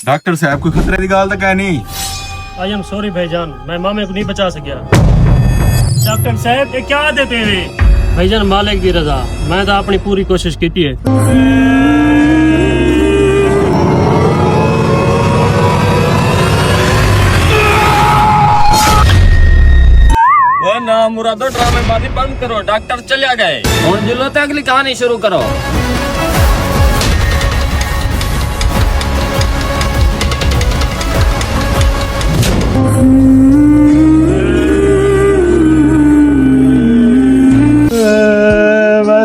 Doctor साहब कोई खतरे की गाल तो कह नहीं। आई एम सॉरी भाईजान, मैं मामे को नहीं बचा सकिया। डॉक्टर साहब ये क्या देते हुए? भाईजान मालिक की रजा, मैं तो अपनी पूरी कोशिश की है। वो ना मुरादो ड्रामेबाजी बंद करो, डॉक्टर चले गए। और जिलो तक अगली कहानी शुरू करो।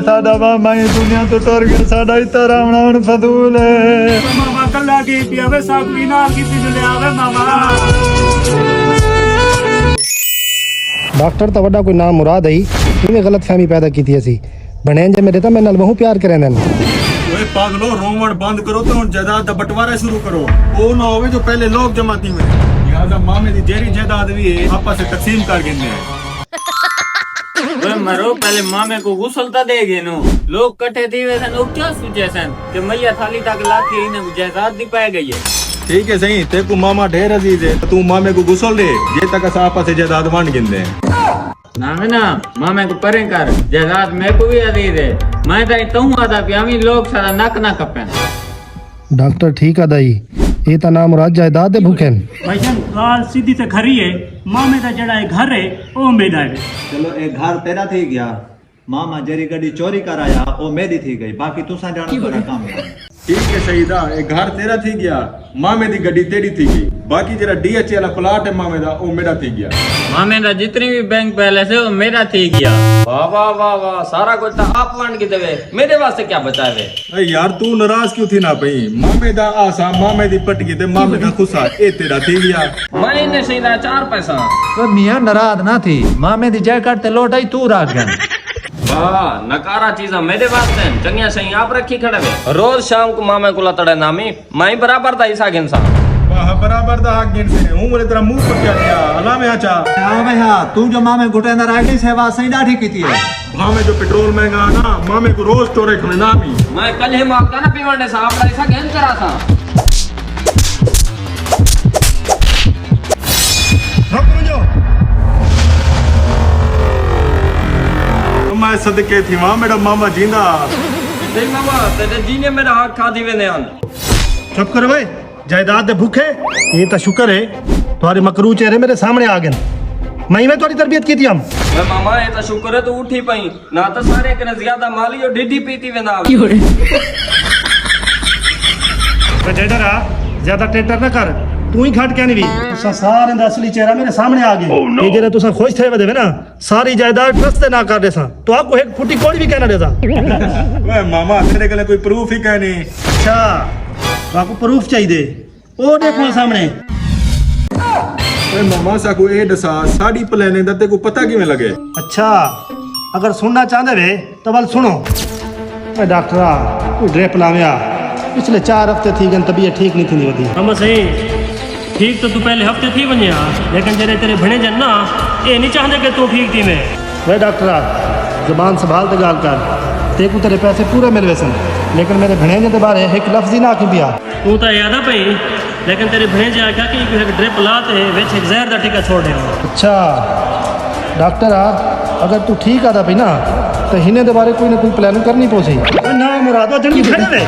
साडा मामा ही दुनिया तो टुर गया, साडा ही तरावना हुण फजूल है। मामा कल्ला की पियावे सागरी नाल की ले आवे मामा। डॉक्टर तो वड्डा कोई नाम मुराद है, इन्हें गलत फहमी पैदा की थी असी बने जे मेरे तो मैं नाल बहु प्यार करे ने। ओए पागलो रोवण बंद करो तो जायदाद दा बंटवारा शुरू करो। वो ना होवे जो पहले लोग जमाती में लिहाजा मामे दी जेरी जायदाद भी है आपस से तकसीम कर गिनने हैं। मरो पहले मामे को गुसल तो देगे नो। लोग कट्ठे थी वे सन, क्या सोचे सन कि मैया थाली तक लाती इन्हें जायदाद दी पाए गई है। ठीक है सही, ते को मामा ढेर अजीज है, तू मामे को गुसल दे जे तक अस आपस से जायदाद वंड गिनदे ना है ना, मामे को परे कर, जायदाद मेरे को भी अजीज है। मैं तो आदा पियामी लोग सारा नक ना कपें। डॉक्टर ठीक है दाई, ये तो नाम मुराद जायदाद दे भूखे भाईजान गाल सीधी ते खरी है, मामे दा जड़ा घर है ओ मेरा है। चलो एक घर तेरा थी गया, मामा जेरी गड्डी चोरी कराया ओ मेरी थी गई, बाकी तुसा जानो तेरा काम है। ठीक है सईदा, एक घर तेरा थी गया, मामे दी गड्डी तेरी थी गई, बाकी जरा डीएच वाला प्लाट है मामे दा ओ मेरा थी गया। मामे दा जितनी भी बैंक बैलेंस है वो मेरा थी गया। वाह वाह वाह वाह, सारा कुछ तो आप वंड के देवे, मेरे वास्ते क्या बचा वे। अरे यार तू नाराज क्यों थी ना पई? मामे दा आसा मामे दी पटकी ते मामे दा खुसा ए तेरा थी गया। मैं इन्हें सीधा 4 पैसा। तो मियां नाराज ना थी, मामे दी जैकेट ते लोटाई तू राख गन। वाह नकारा चीजा मेरे वास्ते चंगिया सही आप रखी खड़े वे। रोज शाम को मामे को लतड़े नामी, मैं बराबर दा हिस्सा गिनसा। वाह बराबर दा हक गिन से हूं बोले तेरा मुंह पर क्या दिया अला में आचा। हां भाई हां, तू जो मामे घुटे अंदर आगली सेवा सही डाठी कीती है। मामे जो पेट्रोल महंगा ना, मामे को रोज टोरे खने ना भी। मैं कल ही मांगता ना पीवंडे सा आपड़ा हिस्सा गिन करा था। मैं सदके थी वहां मेरा मामा जिंदा। देख मामा तेरे जीने मेरा हक खा दी वेने आन। चुप कर भाई, जायदाद दे भूखे ये तो शुक्र है तुम्हारे मकरू चेहरे मेरे सामने आ गए। मैं तुम्हारी तरबियत की थी हम। मैं मामा ये तो शुक्र है तू उठी पई, ना तो सारे कने ज्यादा माली और ढिडी पीती वेना। तो जेडरा ज्यादा टेटर ना कर, तू ही घट क्या नहीं भी तुसा सारे दा असली चेहरा मेरे सामने आ गया। ये जेरे तुसा खुश थे वदे ना सारी जायदाद ट्रस्ट ते ना कर देसा तो आपको एक फुटी कोड़ी भी कहना देसा। वे मामा तेरे गले कोई प्रूफ ही कहने। अच्छा तो आपको प्रूफ चाहिए, ओ देखो सामने। वे मामा सा को ए दसा साडी प्लान दा ते को पता किवें लगे? अच्छा अगर सुनना चाहते वे तो बल सुनो। मैं डॉक्टरा तू ड्रिप लाव्या, पिछले 4 हफ्ते थी गन तबीयत ठीक नहीं थी वधी। हम सही ठीक तो तू पहले हफ्ते थी वनिया, लेकिन जरे तेरे भणे जन ना ये नहीं चाहते कि तू ठीक थी। मैं वे डॉक्टरा जुबान संभाल ते गाल कर, तेको तेरे पैसे पूरे मिल वैसन, लेकिन मेरे भणेजे के बारे एक लफ्ज ही ना आखी पिया। तू तो याद है भाई, लेकिन तेरे भणेजे आख्या कि एक ड्रिप लाते विच एक जहर दा टीका छोड़ दे। अच्छा डॉक्टरा अगर तू ठीक आता पी ना तो हिने दे बारे कोई ना कोई प्लान करनी पोसी ना मुरादो जल्दी खड़े वे।